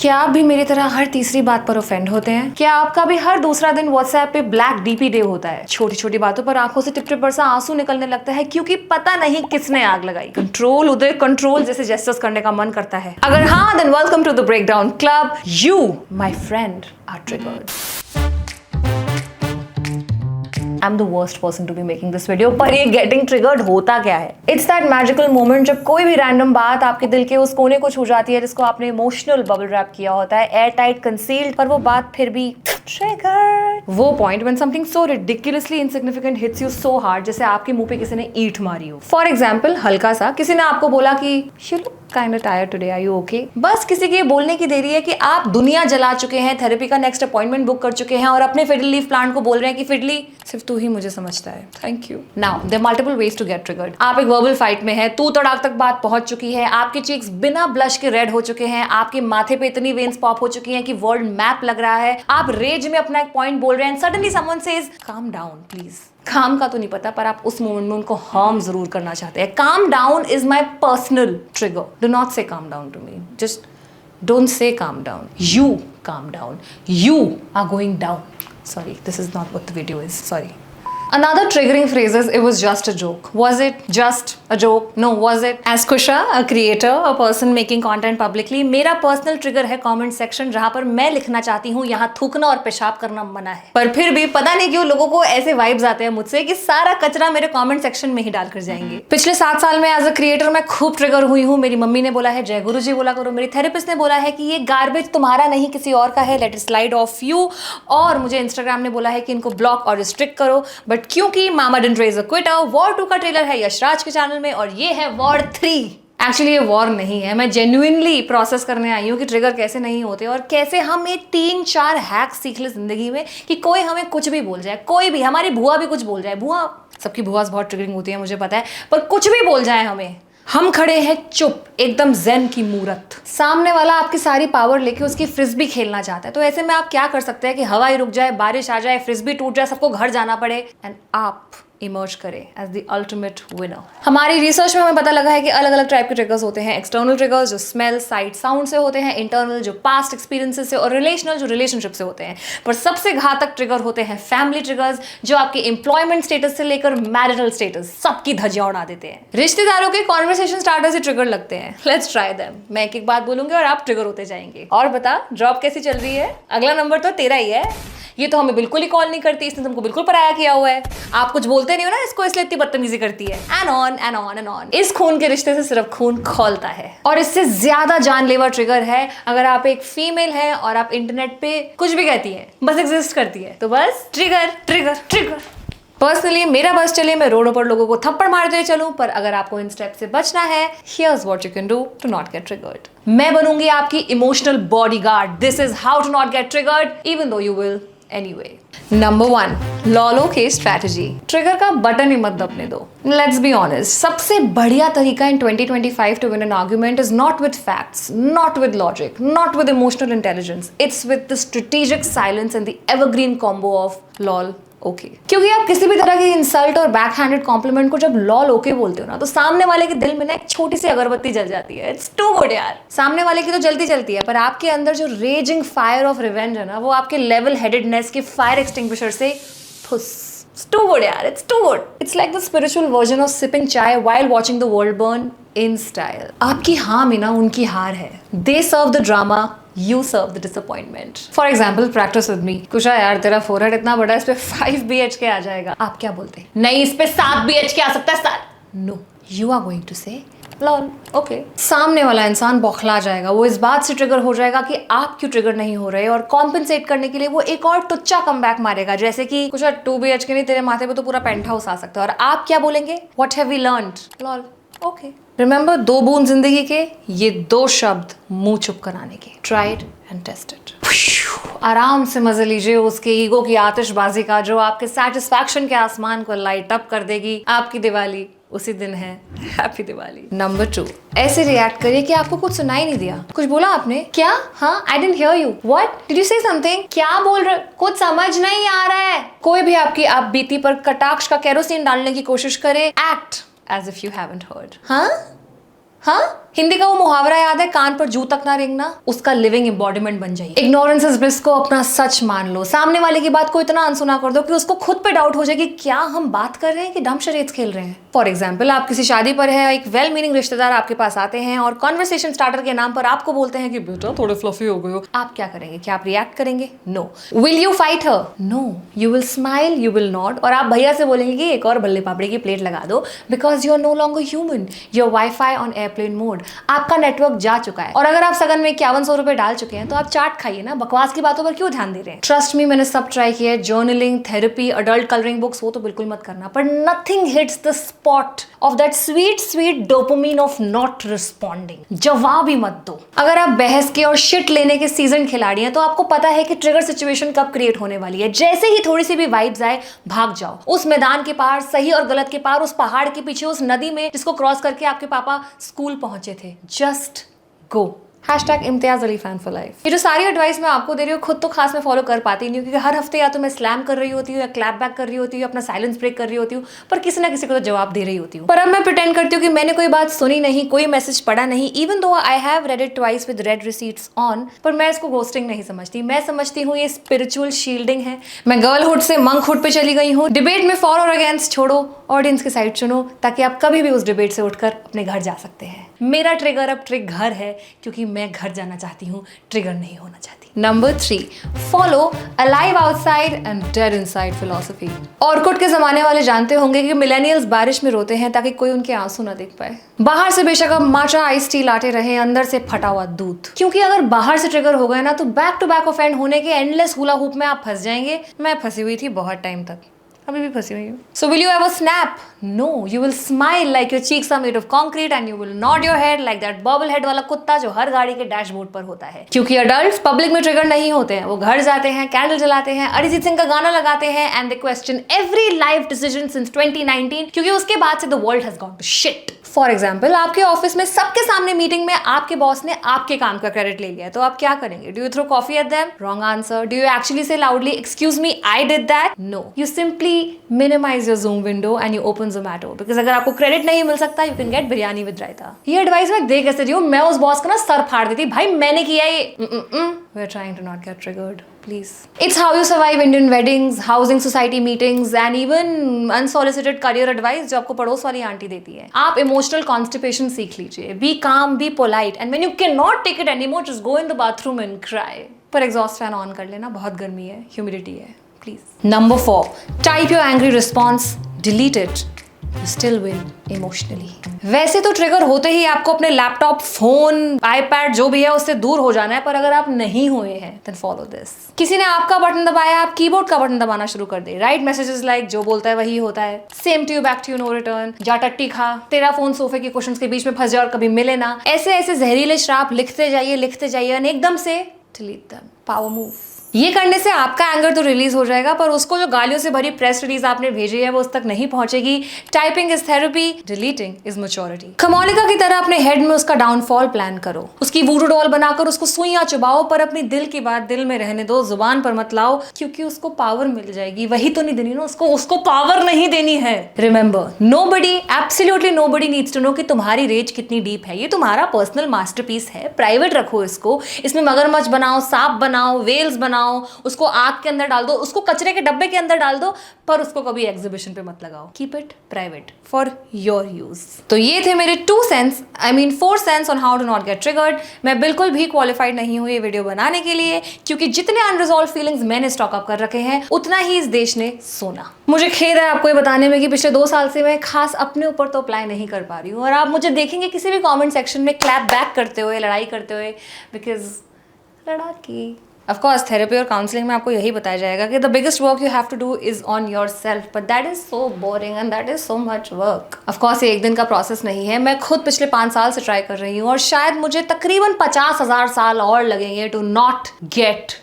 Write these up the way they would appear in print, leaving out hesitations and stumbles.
क्या आप भी मेरी तरह हर तीसरी बात पर ऑफेंड होते हैं? क्या आपका भी हर दूसरा दिन व्हाट्सएप पे ब्लैक डीपी डे होता है? छोटी छोटी बातों पर आंखों से टिप टिप बरसा आंसू निकलने लगता है क्योंकि पता नहीं किसने आग लगाई। कंट्रोल उदय कंट्रोल जैसे जेस्चर्स करने का मन करता है। अगर हाँ, then welcome to the breakdown club. You my friend are triggered. I'm the worst person to be making this video, पर ये getting triggered होता क्या है? It's that magical moment जब कोई भी random बात आपके दिल के उस कोने को छू जाती है जिसको आपने emotional bubble wrap किया होता है, air tight concealed, पर वो बात फिर भी triggered। वो point when something so ridiculously insignificant hits you so hard जैसे आपके मुंह पे किसी ने ईंट मारी हो। For example, हल्का सा किसी ने आपको बोला कि you look kind of tired today, are you okay? बस किसी के बोलने की देरी है कि आप दुनिया जला चुके हैं, थेरेपी का नेक्स्ट अपॉइंटमेंट बुक कर चुके हैं और अपने फिडली लीफ प्लांट को बोल रहे हैं कि फिडली सिर्फ तू ही मुझे समझता है, thank you. Now there multiple ways to get triggered. आप एक वर्बल फाइट में है, तू तड़ाक तक बात पहुंच चुकी है, आपके चीक्स बिना ब्लश के रेड हो चुके हैं, आपके माथे पे इतनी वेन्स पॉप हो चुकी हैं कि वर्ल्ड मैप लग रहा है, आप रेज में अपना एक पॉइंट बोल रहे हैं, suddenly someone says calm down please. काम का तो नहीं पता, पर आप उस मोमेंट में उनको हार्म जरूर करना चाहते हैं। Calm down is my personal trigger. Do not say calm down to me, just don't say calm down, you calm down, you are going down. Sorry, this is not what the video is. Sorry. Another triggering phrase is, it was just a joke. Was it just a joke? No, was it? As Kusha, a creator, a person making content publicly, मेरा personal trigger है comment section जहाँ पर मैं लिखना चाहती हूँ यहाँ थूकना और पेशाब करना मना है। पर फिर भी पता नहीं क्यों लोगों को ऐसे vibes आते हैं मुझसे कि सारा कचरा मेरे comment section में ही डाल कर जाएंगे। पिछले 7 साल में as a creator मैं खूब trigger हुई हूँ। मेरी मम्मी ने बोला है जय गुरु जी बोला करो, मेरी थेरेपिस्ट ने बोला है कि ये गार्बेज तुम्हारा नहीं किसी और का है, let it slide off you, और मुझे इंस्टाग्राम ने बोला है कि इनको ब्लॉक और रिस्ट्रिक्ट करो। बट क्योंकि mama didn't raise a quitter, war 2 का ट्रेलर है यशराज के चैनल में और ये है वॉर 3। एक्चुअली ये वॉर नहीं है, मैं जेन्युइनली प्रोसेस करने आई हूँ कि ट्रिगर कैसे नहीं होते और कैसे हम ये 3-4 हैक्स सीख ले जिंदगी में कि कोई हमें कुछ भी बोल जाए, कोई भी, हमारी बुआ भी कुछ बोल जाए, बुआ सबकी बुआ बहुत ट्रिगरिंग होती है मुझे पता है, पर कुछ भी बोल जाए हमें, हम खड़े हैं चुप एकदम ज़ेन की मूरत। सामने वाला आपकी सारी पावर लेके उसकी फ्रिस्बी खेलना चाहता है, तो ऐसे में आप क्या कर सकते हैं कि हवा ही रुक जाए, बारिश आ जाए, फ्रिस्बी टूट जाए, सबको घर जाना पड़े एंड आप इमर्ज करें एज द अल्टीमेट विनर। हमारी रिसर्च में हमें पता लगा है कि अलग अलग टाइप के ट्रिगर्स होते हैं। एक्सटर्नल ट्रिगर्स जो स्मेल, साइट, साउंड से होते हैं, इंटरनल जो पास्ट एक्सपीरियंसेस से, और रिलेशनल जो रिलेशनशिप से होते हैं। पर सबसे घातक ट्रिगर होते हैं फैमिली ट्रिगर्स जो आपके एम्प्लॉयमेंट स्टेटस से लेकर मैरिटल स्टेटस सबकी धज्जियां उड़ा देते हैं। रिश्तेदारों के कॉन्वर्सेशन स्टार्टर से ट्रिगर लगते हैं। Let's try them. मैं एक एक बात बोलूंगी और आप ट्रिगर होते जाएंगे। और बता जॉब कैसी चल रही है? अगला नंबर तो तेरा ही है, ये तो हमें बिल्कुल ही कॉल नहीं करती, इसने तुमको बिल्कुल पराया किया हुआ है, आप कुछ बोलते नहीं हो ना इसको इसलिए इतनी बदतमीजी करती है, and on and on and on. इस खून के रिश्ते से सिर्फ खून खौलता है और इससे ज्यादा जानलेवा ट्रिगर है अगर आप एक फीमेल हैं और आप इंटरनेट पे कुछ भी कहती हैं, बस एग्जिस्ट करती है, तो बस ट्रिगर ट्रिगर ट्रिगर। पर्सनली मेरा बस चले मैं रोडों पर लोगों को थप्पड़ मारते हुए चलूं, पर अगर आपको इन स्टेप से बचना है, here's what you can do to not get triggered. मैं बनूंगी आपकी emotional bodyguard. This is how to not get triggered even though you will anyway. Number 1, लॉलो के स्ट्रैटेजी। ट्रिगर का बटन ही मत दबने दो। Let's be honest, सबसे बढ़िया तरीका in 2025 to win an argument is not with facts, not with logic, not with emotional intelligence. It's with the strategic silence and the evergreen combo of lol okay क्योंकि आप किसी भी तरह की insult और बैक हैंडेड कॉम्प्लीमेंट को जब lol okay बोलते हो ना, तो सामने वाले के दिल में ना एक छोटी सी अगरबत्ती जल जाती है। इट्स टू गुड यार। सामने वाले की तो जल्दी चलती है, पर आपके अंदर जो रेजिंग फायर ऑफ रिवेंज है ना, वो आपके लेवल हेडेडनेस के फायर एक्सटिंग्विशर से फुस। It's too good यार, it's too good. It's like the spiritual version of sipping chai while watching the world burn in style. आपकी हाँ में ना उनकी हार है। They serve the drama, you serve the disappointment. For example, practice with me. कुशा यार तेरा forehead इतना बड़ा है, इस पे 5 BHK आ जाएगा। आप क्या बोलते हैं? नहीं, इस पे 7 BHK आ सकता है sir. No, you are going to say lol okay. सामने वाला इंसान बौखला जाएगा, वो इस बात से ट्रिगर हो जाएगा कि आप क्यों ट्रिगर नहीं हो रहे, और कॉम्पेंसेट करने के लिए वो एक और टुच्चा कमबैक मारेगा, जैसे कि कुछ 2 BHK नहीं, तेरे माथे पे तो पूरा पेंट हाउस आ सकता है। और आप क्या बोलेंगे? What have we learned? Lol okay. Remember 2 बूंद जिंदगी के, ये 2 शब्द मुंह चुप कराने के। Tried and tested. आराम से मजे लीजिए उसके ईगो की आतिशबाजी का, जो आपके सेटिस्फैक्शन के आसमान को लाइट अप कर देगी। आपकी दिवाली उसी दिन है। हैप्पी दिवाली। नंबर 2, ऐसे रिएक्ट करिए कि आपको कुछ सुनाई नहीं दिया। कुछ बोला आपने? क्या? हाँ, I didn't here you. What did you से समथिंग? क्या बोल रहे? कुछ समझ नहीं आ रहा है। कोई भी आपकी आप बीती पर कटाक्ष का केरोसिन डालने की कोशिश करे, act as if you haven't heard. हाँ हाँ हिंदी का वो मुहावरा याद है, कान पर जू तक ना रेंगना, उसका लिविंग एम्बॉडीमेंट बन जाइए। इग्नोरेंस इज ब्लिस को अपना सच मान लो, सामने वाले की बात को इतना अनसुना कर दो कि उसको खुद पे डाउट हो जाए कि क्या हम बात कर रहे हैं कि डम शरेट्स खेल रहे हैं। फॉर एग्जाम्पल, आप किसी शादी पर है, एक वेल मीनिंग रिश्तेदार आपके पास आते हैं और कॉन्वर्सेशन स्टार्टर के नाम पर आपको बोलते हैं कि बेटा थोड़े फ्लफी हो गए हो। आप क्या करेंगे? क्या आप रिएक्ट करेंगे? No. Will you fight her? No. You will smile, you will not, और आप भैया से बोलेंगे कि एक और भल्ले पापड़ी की प्लेट लगा दो, because you are no longer human, your wifi on airplane mode, आपका नेटवर्क जा चुका है। और अगर आप सगन में 5100 रुपए डाल चुके हैं तो आप चाट खाइए ना, बकवास की बातों पर क्यों ध्यान दे रहे हैं? ट्रस्ट मी, मैंने सब ट्राई किया है, journaling, therapy, adult colouring books, वो तो बिल्कुल मत करना, पर nothing hits the spot of that sweet sweet dopamine of not responding. जवाब ही मत दो। अगर आप बहस के और शिट लेने के सीजन खिलाड़ी हैं तो आपको पता है कि ट्रिगर सिचुएशन कब क्रिएट होने वाली है। जैसे ही थोड़ी सी भी वाइब्स आए, भाग जाओ उस मैदान के पार, सही और गलत के पार, उस पहाड़ के पीछे, उस नदी में जिसको क्रॉस करके आपके पापा स्कूल पहुंचे थे। Just go. #Imtiaz Ali fan for life. ये जो सारी एडवाइस मैं आपको दे रही हूँ, खुद तो खास मैं फॉलो कर पाती नहीं हूँ, क्योंकि हर हफ्ते या तो मैं स्लैम कर रही होती हूँ या क्लैप बैक कर रही होती हूँ, अपना साइलेंस ब्रेक कर रही होती हूँ, पर किसी ना किसी को तो जवाब दे रही होती हूँ। पर अब मैं प्रिटेंड करती हूँ कि मैंने कोई बात सुनी नहीं, कोई मैसेज पढ़ा नहीं, even though I have read it twice with red receipts on, पर मैं इसको घोस्टिंग नहीं समझती। मैं समझती हूँ ये स्पिरिचुअल शील्डिंग है। मैं गर्लहुड से मंकहुड पे चली गई हूँ। डिबेट में फॉर और अगेंस्ट छोड़ो, ऑडियंस की साइड चुनो, ताकि आप कभी भी उस डिबेट से उठकर अपने घर जा सकते हैं। मेरा ट्रिगर अब ट्रिग घर है, क्योंकि मैं घर जाना चाहती हूँ, ट्रिगर नहीं होना चाहती। Number 3, follow alive outside and dead inside philosophy. Orkut के जमाने वाले जानते होंगे कि मिलेनियल्स बारिश में रोते हैं ताकि कोई उनके आंसू ना देख पाए। बाहर से बेशक अब माचा आइस टी लाते रहे, अंदर से फटा हुआ दूध, क्योंकि अगर बाहर से ट्रिगर हो गए ना तो बैक टू बैक ऑफेंड होने के एंडलेस हुला हुप में आप फंस जाएंगे। मैं फंसी हुई थी बहुत टाइम तक, अभी भी फंसी हुई हूँ। So will you ever snap? No, you will smile like your cheeks are made of concrete and you will nod your head like that bobble-head वाला कुत्ता जो हर गाड़ी के डैशबोर्ड पर होता है। क्योंकि अडल्ट्स पब्लिक में ट्रिगर नहीं होते हैं, वो घर जाते हैं, कैंडल जलाते हैं, अरिजीत सिंह का गाना लगाते हैं and they question every life decision since 2019, क्योंकि उसके बाद से the world has gone to shit. For example, आपके ऑफिस में सबके सामने मीटिंग में आपके बॉस ने आपके काम का क्रेडिट ले लिया, तो आप क्या करेंगे? Do you throw coffee at them? Wrong answer. Do you actually say loudly excuse me, I did that? No. You simply minimize your Zoom window and you open Zomato, because अगर आपको credit नहीं मिल सकता, you can get biryani with raita. ये advice मैं दे कैसे रही हूँ? मैं उस बॉस का ना सर फाड़ देती, भाई मैंने किया ये। We are trying to not get triggered, please. It's how you survive Indian weddings, housing society meetings, and even unsolicited career advice जो आपको पड़ोस वाली आंटी देती है। आप emotional constipation सीख लीजिए। Be calm, be polite, and when you cannot take it anymore, just go in the bathroom and cry. पर एग्जॉस्ट फैन ऑन कर लेना, बहुत गर्मी है, ह्यूमिडिटी है, please. Number 4, type your angry response, delete it, you still win emotionally. वैसे तो trigger होते ही आपको अपने लैपटॉप, फोन, आईपैड जो भी है उससे दूर हो जाना है, पर अगर आप नहीं हुए हैं then follow this. किसी ने आपका बटन दबाया, आप कीबोर्ड का बटन दबाना शुरू कर दे। राइट मैसेजेस लाइक जो बोलता है वही होता है, same to you back to you no return, जा टट्टी खा, तेरा फोन सोफे के कुशन्स के बीच में फंस जाए और कभी मिले ना, ऐसे ऐसे जहरीले श्राप लिखते जाइए और एकदम से डिलीट देम। Power move. ये करने से आपका एंगर तो रिलीज हो जाएगा, पर उसको जो गालियों से भरी प्रेस रिलीज आपने भेजी है वो उस तक नहीं पहुंचेगी। Typing is therapy, deleting is maturity. Komolika की तरह अपने हेड में उसका डाउनफॉल प्लान करो, उसकी वूडू डॉल बनाकर उसको सुइयां चुबाओ, पर अपनी दिल की बात दिल में रहने दो, जुबान पर मत लाओ, क्योंकि उसको पावर मिल जाएगी। वही तो नहीं देनी ना उसको पावर नहीं देनी है। Remember, nobody, absolutely nobody needs to know कि तुम्हारी रेज कितनी डीप है। ये तुम्हारा पर्सनल मास्टरपीस है, प्राइवेट रखो इसको। इसमें मगरमच्छ बनाओ, सांप बनाओ, वेल्स बनाओ, उसको आग के अंदर डाल दो, उसको कचरे के डब्बे के अंदर डाल दो, पर उसको कभी एग्जीबिशन पे मत लगाओ। Keep it private for your use. तो ये थे मेरे 4 cents on how to not get triggered. मैं बिल्कुल भी क्वालिफाइड नहीं हूँ ये वीडियो बनाने के लिए, क्योंकि जितने अनरिजॉल्व फीलिंग्स मैंने स्टॉक अप कर रखे हैं उतना ही इस देश ने सोना। मुझे खेद है आपको ये बताने में कि पिछले 2 साल से मैं खास अपने ऊपर तो अप्लाई नहीं कर पा रही हूँ, और आप मुझे देखेंगे किसी भी कॉमेंट सेक्शन में क्लैप बैक करते हुए, लड़ाई करते हुए, बिकॉज लड़ाकी। Of course, थेरेपी और काउंसलिंग में आपको यही बताया जाएगा कि the biggest work you have to do is on yourself, but that is so boring and that is so much work. Of course, ये एक दिन का प्रोसेस नहीं है। मैं खुद पिछले 5 साल से ट्राई कर रही हूँ, और शायद मुझे तकरीबन 50,000 साल और लगेंगे to not get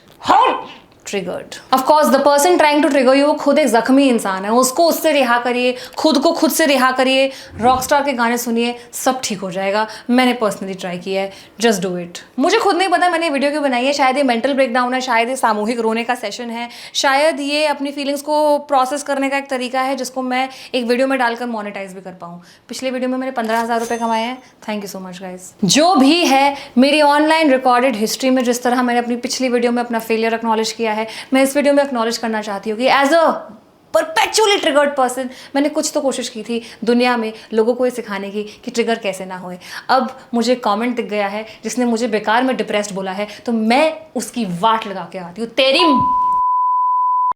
triggered. Of course the person trying to trigger you वो खुद एक जख्मी इंसान है, उसको उससे रिहा करिए, खुद को खुद से रिहा करिए, रॉकस्टार के गाने सुनिए, सब ठीक हो जाएगा। मैंने पर्सनली ट्राई किया है, जस्ट डू इट। मुझे खुद नहीं पता मैंने वीडियो क्यों बनाई है, शायद ये मेंटल ब्रेकडाउन है, शायद ये सामूहिक रोने का सेशन है, शायद ये अपनी फीलिंग्स को प्रोसेस करने का एक तरीका है जिसको मैं एक वीडियो में डालकर मोनेटाइज भी कर पाऊँ। पिछले वीडियो में मैंने 15,000 रुपये कमाए हैं, thank you so much guys. जो भी है मेरी ऑनलाइन रिकॉर्डेड हिस्ट्री में जिस तरह मैंने अपनी पिछली वीडियो में अपना फेलियर एक्नॉलेज किया है, मैं इस वीडियो में एक्नॉलेज करना चाहती हूँ कि as a perpetually triggered person मैंने कुछ तो कोशिश की थी दुनिया में लोगों को ये सिखाने की कि ट्रिगर कैसे ना होए। अब मुझे कमेंट दिख गया है जिसने मुझे बेकार में डिप्रेस्ड बोला है, तो मैं उसकी वाट लगा के आती हूँ। तेरी